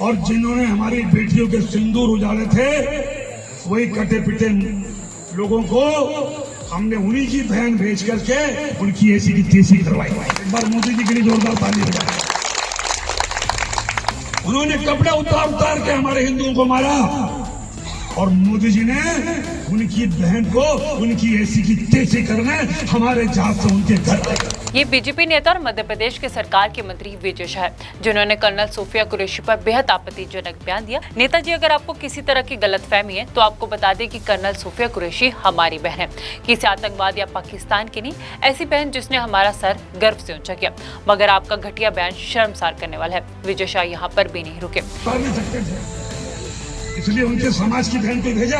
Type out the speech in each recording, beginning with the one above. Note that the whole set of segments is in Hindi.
और जिन्होंने हमारी बेटियों के सिंदूर उजाड़े थे, वही कटे पिटे लोगों को हमने उन्हीं की बहन भेज करके उनकी ऐसी की तैसी करवाई। एक बार मोदी जी के लिए जोरदार ताली बजाएं। उन्होंने कपड़े उतार के हमारे हिंदुओं को मारा और मोदी जी ने उनकी बहन को उनकी ऐसी की तैसी करने हमारे जहाज से उनके घर। ये बीजेपी नेता और मध्य प्रदेश के सरकार के मंत्री विजय शाह है, जिन्होंने कर्नल सोफिया कुरैशी पर बेहद आपत्तिजनक बयान दिया। नेताजी, अगर आपको किसी तरह की गलतफहमी है तो आपको बता दें कि कर्नल सोफिया कुरैशी हमारी बहन है, किसी आतंकवाद या पाकिस्तान की नहीं, ऐसी बहन जिसने हमारा सर गर्व से ऊंचा किया। मगर आपका घटिया बयान शर्मसार करने वाला है। विजय शाह यहाँ पर भी नहीं रुके। इसलिए उनके समाज की बहन को भेजा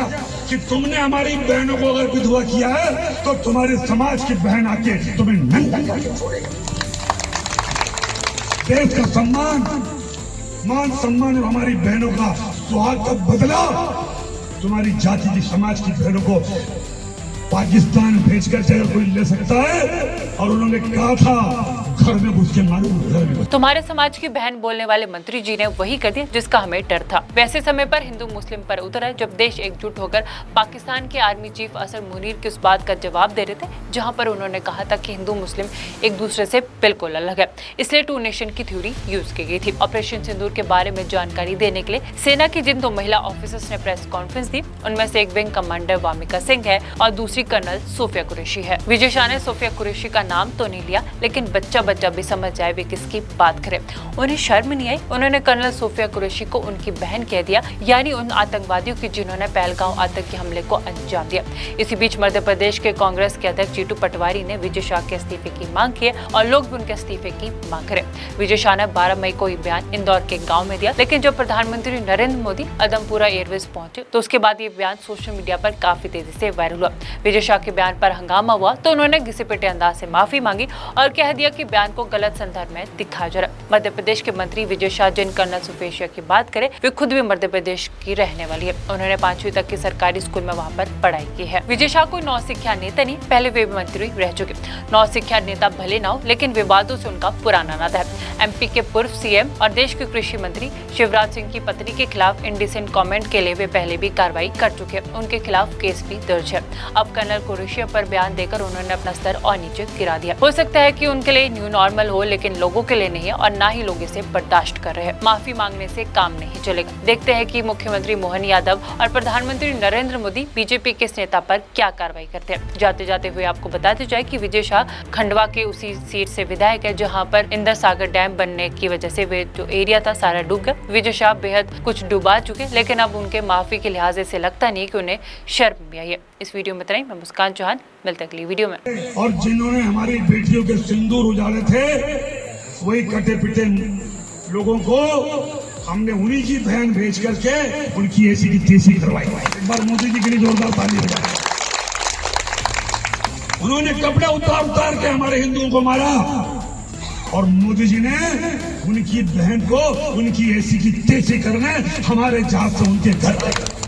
कि तुमने हमारी बहनों को अगर विधवा किया है तो तुम्हारे समाज की बहन आके तुम्हें नंगा करके छोड़ेगी। देश का सम्मान, मान सम्मान और हमारी बहनों का सुहाग का बदला तुम्हारी जाति की समाज की बहनों को पाकिस्तान भेजकर चाहे कोई ले सकता है। और उन्होंने कहा था घर में घुस के मालूम। तुम्हारे समाज की बहन बोलने वाले मंत्री जी ने वही कर दिया जिसका हमें डर था। वैसे समय पर हिंदू मुस्लिम पर उतर है जब देश एकजुट होकर पाकिस्तान के आर्मी चीफ असद मुनीर की उस बात का जवाब दे रहे थे जहां पर उन्होंने कहा था कि हिंदू मुस्लिम एक दूसरे से बिल्कुल अलग है, इसलिए 2 नेशन की थ्योरी यूज की गई थी। ऑपरेशन सिंदूर के बारे में जानकारी देने के लिए सेना की जिन 2 महिला ऑफिसर्स ने प्रेस कॉन्फ्रेंस दी, उनमें से एक विंग कमांडर वामिका सिंह है और दूसरी कर्नल सोफिया कुरैशी है। विजय शाह ने सोफिया कुरैशी का नाम तो नहीं लिया, लेकिन बच्चा भी समझ जाए वे किसकी बात करें। उन्हें शर्म नहीं आई। उन्होंने कर्नल सोफिया कुरैशी को उनकी बहन कह दिया, यानी उन आतंकवादियों की जिन्होंने पहलगांव आतंकी हमले को अंजाम दिया। इसी बीच मध्य प्रदेश के कांग्रेस के अध्यक्ष जीतू पटवारी ने विजय शाह के इस्तीफे की मांग की है और लोग भी उनके इस्तीफे की मांग करें। विजय शाह ने 12 मई को ये बयान इंदौर के गाँव में दिया, लेकिन जब प्रधानमंत्री नरेंद्र मोदी अदमपुरा एयरवेज पहुंचे तो उसके बाद ये बयान सोशल मीडिया पर काफी तेजी से वायरल हुआ। विजय शाह के बयान पर हंगामा हुआ तो उन्होंने घिसे पिटे अंदाज से माफी मांगी और कह दिया कि बयान को गलत संदर्भ में दिखाया जा रहा है। मध्य प्रदेश के मंत्री विजय शाह जिन कर्नल सोफिया की बात करें, वे खुद भी मध्य प्रदेश की रहने वाली है। उन्होंने 5वीं तक के सरकारी स्कूल में वहाँ पर पढ़ाई की है। विजय शाह कोई नौसिखिया नेता नहीं, पहले वे मंत्री रह चुके। नौसिखिया नेता भले ना हो, लेकिन विवादों से उनका पुराना नाता है। एमपी के पूर्व सीएम और देश के कृषि मंत्री शिवराज सिंह की पत्नी के खिलाफ इंडिसेंट कमेंट के लिए वे पहले भी कार्रवाई कर चुके हैं। उनके खिलाफ केस भी दर्ज है। अब कर्नल कुरैशी पर बयान देकर उन्होंने अपना स्तर और नीचे गिरा दिया। हो सकता है कि उनके लिए न्यू नॉर्मल हो, लेकिन लोगों के लिए नहीं है और ना ही लोग इसे बर्दाश्त कर रहे हैं। माफी मांगने से काम नहीं चलेगा। देखते हैं कि मुख्यमंत्री मोहन यादव और प्रधानमंत्री नरेंद्र मोदी बीजेपी के इस नेता पर क्या कार्रवाई करते हैं। जाते जाते हुए आपको बताते जाए कि विजय शाह खंडवा के उसी सीट से विधायक है जहां पर इंदर सागर डैम बनने की वजह से वे जो एरिया था सारा डूब गया। विजय शाह बेहद कुछ डुबा चुके, लेकिन अब उनके माफी के लिहाज से लगता नहीं कि उन्हें शर्म भी आई है। इस वीडियो में इतना ही। मैं मुस्कान चौहान, मिलते अगली वीडियो में। और जिन्होंने हमारी बेटियों के सिंदूर उजाड़े थे, वही कटे पिटे लोगों को हमने उन्हीं की बहन भेज करके उनकी ऐसी की तैसी करवाई। एक बार मोदी जी के लिए जोरदार ताली बजाएं। उन्होंने कपड़े उतार के हमारे हिंदुओं को मारा और मोदी जी ने उनकी बहन को उनकी ऐसी की तैसी करने हमारे जहाज से उनके घर।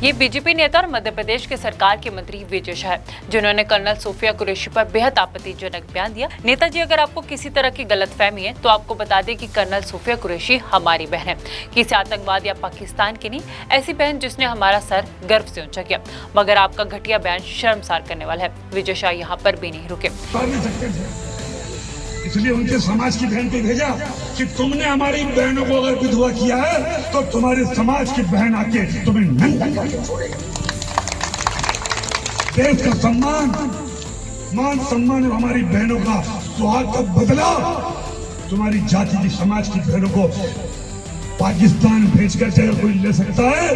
ये बीजेपी नेता और मध्य प्रदेश के सरकार के मंत्री विजय शाह है, जिन्होंने कर्नल सोफिया कुरैशी पर बेहद आपत्तिजनक बयान दिया। नेताजी, अगर आपको किसी तरह की गलतफहमी है तो आपको बता दें कि कर्नल सोफिया कुरैशी हमारी बहन है, किसी आतंकवाद या पाकिस्तान की नहीं, ऐसी बहन जिसने हमारा सर गर्व से ऊंचा किया। मगर आपका घटिया बयान शर्मसार करने वाला है। विजय शाह यहाँ पर भी नहीं रुके। इसलिए उनके समाज की बहन को भेजा कि तुमने हमारी बहनों को अगर विधवा किया है तो तुम्हारे समाज की बहन आके तुम्हें नंगा करके छोड़ेगी। देश का सम्मान, मान सम्मान और हमारी बहनों का सुहाग का बदला तुम्हारी जाति की समाज की बहनों को पाकिस्तान भेजकर चाहे कोई ले सकता है।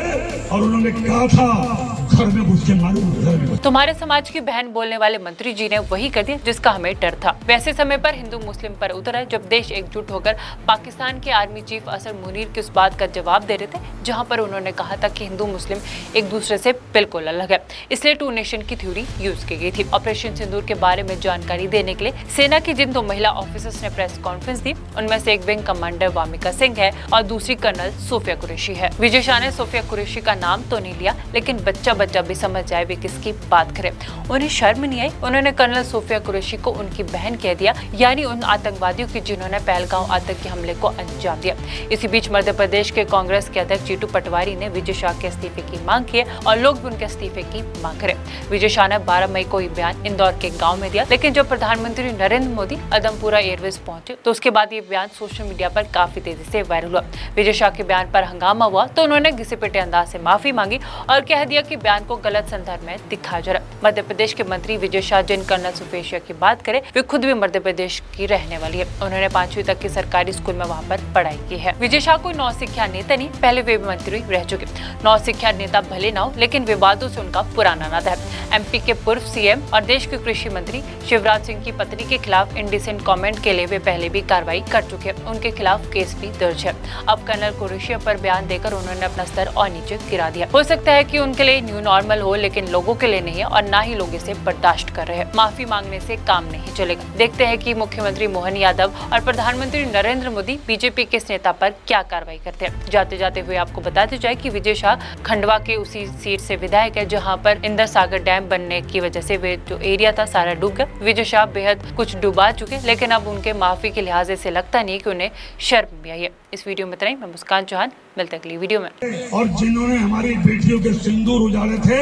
और उन्होंने कहा था घर में घुस के मालूम। तुम्हारे समाज की बहन बोलने वाले मंत्री जी ने वही कर दिया जिसका हमें डर था। वैसे समय पर हिंदू मुस्लिम पर उतर है जब देश एकजुट होकर पाकिस्तान के आर्मी चीफ असद मुनीर की उस बात का जवाब दे रहे थे जहां पर उन्होंने कहा था कि हिंदू मुस्लिम एक दूसरे से बिल्कुल अलग है, इसलिए 2 नेशन की थ्योरी यूज की गई थी। ऑपरेशन सिंदूर के बारे में जानकारी देने के लिए सेना की जिन 2 महिला ऑफिसर्स ने प्रेस कॉन्फ्रेंस दी, उनमें से एक विंग कमांडर वामिका सिंह है और दूसरी दूसरी कर्नल सोफिया कुरैशी है। विजय शाह ने सोफिया कुरैशी का नाम तो नहीं लिया, लेकिन बच्चा भी समझ जाए वे किसकी बात करे। उन्हें शर्म नहीं आई, उन्होंने कर्नल सोफिया कुरैशी को उनकी बहन कह दिया, यानी उन आतंकवादियों की जिन्होंने पहलगांव आतंकी हमले को अंजाम दिया। इसी बीच मध्य प्रदेश के कांग्रेस के अध्यक्ष जीतू पटवारी ने विजय शाह के इस्तीफे की मांग की है और लोग भी उनके इस्तीफे की मांग करें। विजय शाह ने 12 मई को ये बयान इंदौर के गांव में दिया, लेकिन जब प्रधानमंत्री नरेंद्र मोदी अदमपुरा एयरवेज पहुंचे तो उसके बाद ये बयान सोशल मीडिया पर काफी तेजी से वायरल हुआ। विजय शाह के बयान पर हंगामा हुआ तो उन्होंने घिसे पिटे अंदाज से माफी मांगी और कह दिया कि बयान को गलत संदर्भ में दिखाया जा रहा। मध्य प्रदेश के मंत्री विजय शाह जिन कर्नल सोफिया की बात करें वे खुद भी मध्य प्रदेश की रहने वाली है। उन्होंने 5वीं तक की सरकारी स्कूल में वहाँ पर पढ़ाई की है। विजय शाह कोई नौसिखिया नेता नहीं, पहले वे मंत्री रह चुके। नौसिखिया नेता भले न हो, लेकिन विवादों से उनका पुराना नाता है। एमपी के पूर्व सीएम और देश के कृषि मंत्री शिवराज सिंह की पत्नी के खिलाफ इंडिसेंट कमेंट के लिए वे पहले भी कार्रवाई कर चुके हैं। उनके खिलाफ केस भी दर्ज है। अब कर्नल कुरैशी पर बयान देकर उन्होंने अपना स्तर और नीचे गिरा दिया। हो सकता है कि उनके लिए न्यू नॉर्मल हो, लेकिन लोगों के लिए नहीं है और ना ही लोग इसे बर्दाश्त कर रहे हैं। माफी मांगने से काम नहीं चलेगा। देखते हैं कि मुख्यमंत्री मोहन यादव और प्रधानमंत्री नरेंद्र मोदी बीजेपी के इस नेता पर क्या कार्रवाई करते हैं। जाते जाते हुए आपको बताते जाए कि विजय शाह खंडवा के उसी सीट से विधायक है जहां पर इंदर सागर डैम बनने की वजह से वे जो एरिया था सारा डूब गया। विजय शाह बेहद कुछ डुबा चुके, लेकिन अब उनके माफी के लिहाज से लगता नहीं कि उन्हें शर्म भी आई है। इस वीडियो में इतना ही। मैं मुस्कान चौहान, मिलते अगली वीडियो में। और जिन्होंने हमारी बेटियों के सिंदूर उजाड़े थे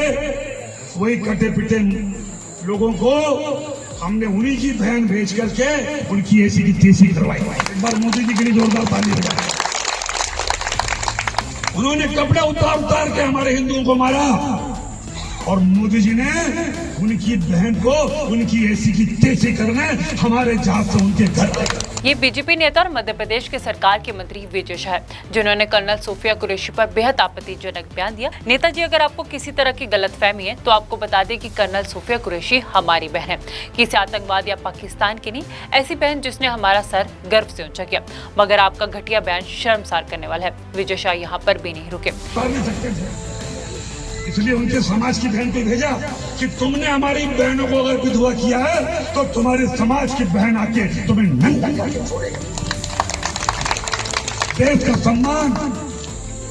वही कटे पिटे लोगों को हमने उन्हीं की बहन भेज करके उनकी ऐसी की तेजी करवाई। एक बार मोदी जी के लिए जोरदार ताली हो जाए। उन्होंने कपड़े उतार के हमारे हिंदुओं को मारा और मोदी जी ने उनकी बहन को उनकी ऐसी की तेजी करने हमारे जहाज से उनके घर। ये बीजेपी नेता और मध्य प्रदेश के सरकार के मंत्री विजय शाह जिन्होंने कर्नल सोफिया कुरैशी पर बेहद आपत्तिजनक बयान दिया। नेताजी, अगर आपको किसी तरह की गलतफहमी है तो आपको बता दें कि कर्नल सोफिया कुरैशी हमारी बहन है, किसी आतंकवाद या पाकिस्तान की नहीं। ऐसी बहन जिसने हमारा सर गर्व से ऊंचा किया। मगर आपका घटिया बयान शर्मसार करने वाला है। विजय शाह यहाँ पर भी नहीं रुके। इसलिए उनके समाज की बहन को भेजा कि तुमने हमारी बहनों को अगर विधवा किया है तो तुम्हारे समाज की बहन आके तुम्हें नंगा करके छोड़ेगी। देश का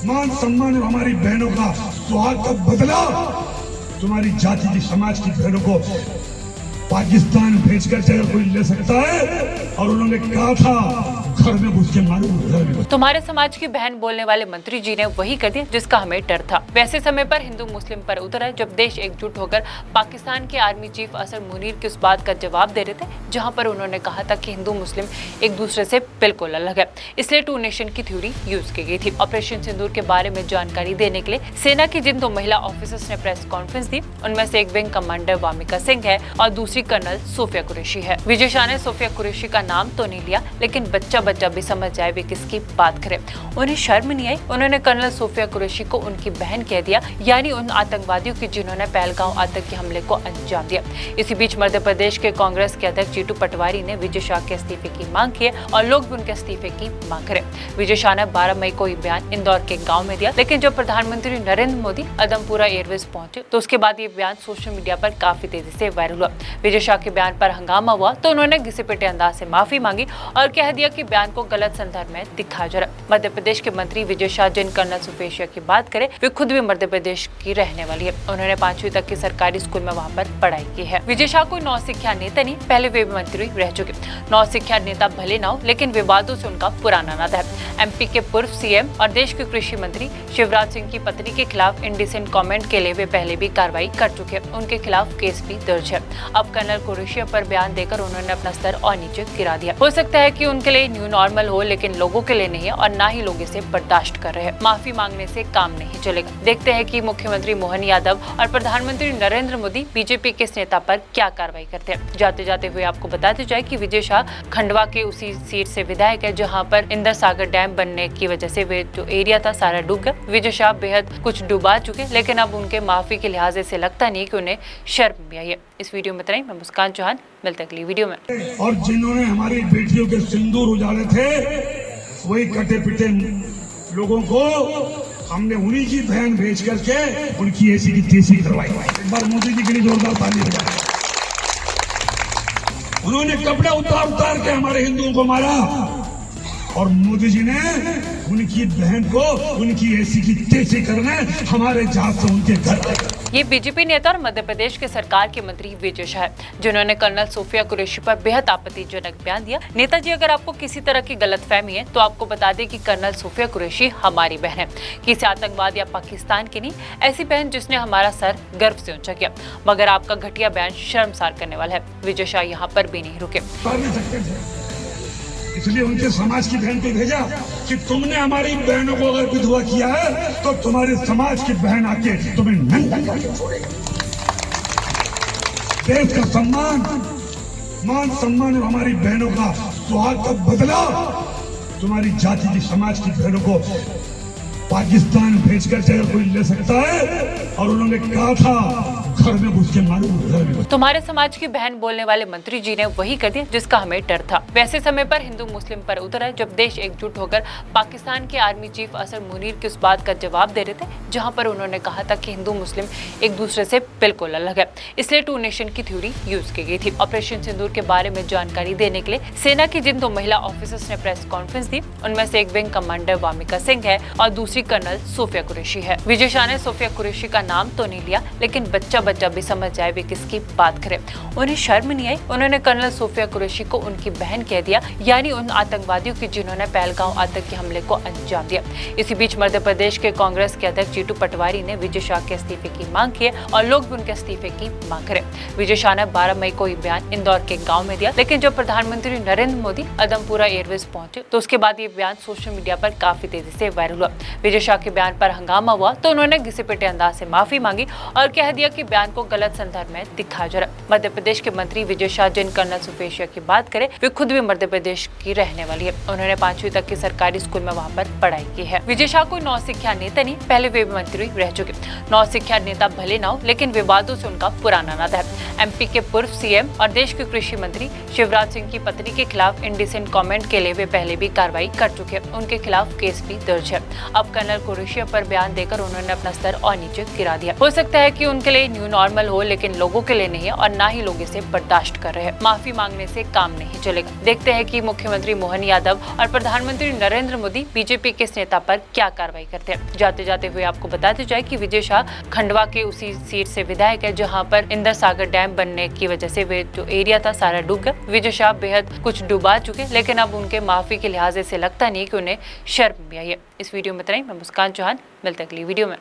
मान सम्मान और हमारी बहनों का सुहाग का बदला तुम्हारी जाति की समाज की बहनों को पाकिस्तान भेजकर अगर कोई ले सकता है। और उन्होंने कहा था घर में घुस के मालूम। तुम्हारे समाज की बहन बोलने वाले मंत्री जी ने वही कर दिया जिसका हमें डर था। वैसे समय पर हिंदू मुस्लिम पर उतरा है जब देश एकजुट होकर पाकिस्तान के आर्मी चीफ असर मुनीर की उस बात का जवाब दे रहे थे जहां पर उन्होंने कहा था कि हिंदू मुस्लिम एक दूसरे से बिल्कुल अलग है। इसलिए 2 नेशन की थ्योरी यूज की गई थी। ऑपरेशन सिंदूर के बारे में जानकारी देने के लिए सेना की जिन 2 महिला ऑफिसर्स ने प्रेस कॉन्फ्रेंस दी उनमें से एक विंग कमांडर वामिका सिंह है और दूसरी कर्नल सोफिया कुरैशी है। विजय शाह ने सोफिया कुरैशी का नाम तो नहीं लिया, लेकिन बच्चा भी समझ जाए वे किसकी बात करे। उन्हें शर्म नहीं आई, उन्होंने कर्नल सोफिया कुरैशी को उनकी बहन कह दिया, यानी उन आतंकवादियों की जिन्होंने पहलगांव आतंकी हमले को अंजाम दिया। इसी बीच मध्य प्रदेश के कांग्रेस के अध्यक्ष जीतू पटवारी ने विजय शाह के इस्तीफे की मांग की है और लोग भी उनके इस्तीफे की मांग करें। विजय शाह ने 12 मई को ये बयान इंदौर के गांव में दिया, लेकिन जब प्रधानमंत्री नरेंद्र मोदी अदमपुरा एयरवेज पहुंचे तो उसके बाद ये बयान सोशल मीडिया पर काफी तेजी से वायरल हुआ। विजय शाह के बयान पर हंगामा हुआ तो उन्होंने घिसे पिटे अंदाज से माफी मांगी और कह दिया कि बयान को गलत संदर्भ में दिखाया जा रहा। मध्य प्रदेश के मंत्री विजय शाह जिन कर्नल सोफिया की बात करें वे खुद भी मध्य प्रदेश की रहने वाली है। उन्होंने 5वीं तक की सरकारी स्कूल में वहाँ पर पढ़ाई की है। विजय शाह कोई नौसिखिया नेता नहीं, पहले वे मंत्री रह चुके। नौसिखिया नेता भले न हो, लेकिन विवादों से उनका पुराना नाता है। एमपी के पूर्व सीएम और देश के कृषि मंत्री शिवराज सिंह की पत्नी के खिलाफ इंडिसेंट कमेंट के लिए वे पहले भी कार्रवाई कर चुके हैं। उनके खिलाफ केस भी दर्ज है। अब कर्नल कुरैशी पर बयान देकर उन्होंने अपना स्तर और नीचे गिरा दिया। हो सकता है कि उनके लिए न्यू नॉर्मल हो, लेकिन लोगों के लिए नहीं है और ना ही लोग इसे बर्दाश्त कर रहे हैं। माफी मांगने से काम नहीं चलेगा। देखते हैं कि मुख्यमंत्री मोहन यादव और प्रधानमंत्री नरेंद्र मोदी बीजेपी के इस नेता पर क्या कार्रवाई करते हैं। जाते जाते हुए आपको बताते जाए कि विजय शाह खंडवा के उसी सीट से विधायक है जहां पर इंदर सागर डैम बनने की वजह से वे जो एरिया था सारा डूब गया। विजय शाह बेहद कुछ डुबा चुके, लेकिन अब उनके माफी के लिहाज से लगता नहीं कि उन्हें शर्म भी आई है। इस वीडियो में इतना ही। मैं मुस्कान चौहान, मिलते अगली वीडियो में। और जिन्होंने हमारी बेटियों के सिंदूर उजाड़े थे वही कटे पिटे लोगों को हमने उन्हीं की बहन भेज करके उनकी ऐसी की तेजी करवाई। एक बार मोदी जी के लिए जोरदार ताली हो जाए। उन्होंने कपड़े उतार के हमारे हिंदुओं को मारा और मोदी जी ने उनकी बहन को उनकी ऐसी की तैसी करने हमारे जहाज से उनके घर। ये बीजेपी नेता और मध्य प्रदेश के सरकार के मंत्री विजय शाह है, जिन्होंने कर्नल सोफिया कुरैशी पर बेहद आपत्तिजनक बयान दिया। नेताजी, अगर आपको किसी तरह की गलतफहमी है तो आपको बता दें कि कर्नल सोफिया कुरैशी हमारी बहन है, किसी आतंकवाद या पाकिस्तान की नहीं, ऐसी बहन जिसने हमारा सर गर्व से ऊंचा किया। मगर आपका घटिया बयान शर्मसार करने वाला है। विजय शाह यहाँ पर भी नहीं रुके। इसलिए उनके समाज की बहन को भेजा कि तुमने हमारी बहनों को अगर विधवा किया है तो तुम्हारे समाज की बहन आके तुम्हें नंगा करके छोड़ेगी। देश का मान सम्मान और हमारी बहनों का सुहाग का बदला तुम्हारी जाति की समाज की बहनों को पाकिस्तान भेजकर चाहे कोई ले सकता है। और उन्होंने कहा था घर में घुस के मालूम। तुम्हारे समाज की बहन बोलने वाले मंत्री जी ने वही कर दिया जिसका हमें डर था। वैसे समय पर हिंदू मुस्लिम पर उतर है जब देश एकजुट होकर पाकिस्तान के आर्मी चीफ असर मुनीर की उस बात का जवाब दे रहे थे, जहां पर उन्होंने कहा था कि हिंदू मुस्लिम एक दूसरे से बिल्कुल अलग है। इसलिए 2 नेशन की थ्योरी यूज की गई थी। ऑपरेशन सिंदूर के बारे में जानकारी देने के लिए सेना की जिन 2 महिला ऑफिसर्स ने प्रेस कॉन्फ्रेंस दी, उनमें से एक विंग कमांडर वामिका सिंह है और दूसरी कर्नल सोफिया कुरैशी है। विजय शाह ने सोफिया कुरैशी का नाम तो नहीं लिया, लेकिन बच्चा भी समझ जाए वे किसकी बात करें। उन्हें शर्म नहीं आई। उन्होंने कर्नल सोफिया कुरैशी को उनकी बहन कह दिया, यानी उन आतंकवादियों की जिन्होंने पहलगांव आतंकी हमले को अंजाम दिया। इसी बीच मध्य प्रदेश के कांग्रेस के अध्यक्ष जीतू पटवारी ने विजय शाह के इस्तीफे की मांग की है और लोग भी उनके इस्तीफे की मांग करें। विजय शाह ने 12 मई को ये बयान इंदौर के गाँव में दिया, लेकिन जब प्रधानमंत्री नरेंद्र मोदी अदमपुरा एयरवेज पहुंचे तो उसके बाद ये बयान सोशल मीडिया पर काफी तेजी से वायरल हुआ। विजय शाह के बयान पर हंगामा हुआ तो उन्होंने घिसे पिटे अंदाज से माफी मांगी और कह दिया कि बयान को गलत संदर्भ में दिखाया जा रहा। मध्य प्रदेश के मंत्री विजय शाह जिन कर्नल सोफिया की बात करें, वे खुद भी मध्य प्रदेश की रहने वाली है। उन्होंने 5वीं तक की सरकारी स्कूल में वहाँ पर पढ़ाई की है। विजय शाह कोई नौसिखिया नेता नहीं, पहले वे मंत्री रह चुके। नौसिखिया नेता भले ना हो, लेकिन विवादों से उनका पुराना नाता है। एमपी के पूर्व सीएम और देश के कृषि मंत्री शिवराज सिंह की पत्नी के खिलाफ इंडिसेंट कमेंट के लिए वे पहले भी कार्रवाई कर चुके हैं। उनके खिलाफ केस भी दर्ज है। अब कर्नल कुरैशी पर बयान देकर उन्होंने अपना स्तर और नीचे गिरा दिया। हो सकता है कि उनके लिए न्यू नॉर्मल हो, लेकिन लोगों के लिए नहीं है और ना ही लोग इसे बर्दाश्त कर रहे हैं। माफी मांगने से काम नहीं चलेगा। देखते हैं कि मुख्यमंत्री मोहन यादव और प्रधानमंत्री नरेंद्र मोदी बीजेपी के इस नेता पर क्या कार्रवाई करते हैं। जाते जाते हुए आपको बताते जाए कि विजय शाह खंडवा के उसी सीट से विधायक है जहां पर इंदर सागर डैम बनने की वजह से वे जो एरिया था सारा डूब गया। विजय शाह बेहद कुछ डुबा चुके, लेकिन अब उनके माफी के लिहाज से लगता नहीं कि उन्हें शर्म भी आई है। इस वीडियो में इतना ही। मैं मुस्कान चौहान, मिलते अगली वीडियो में।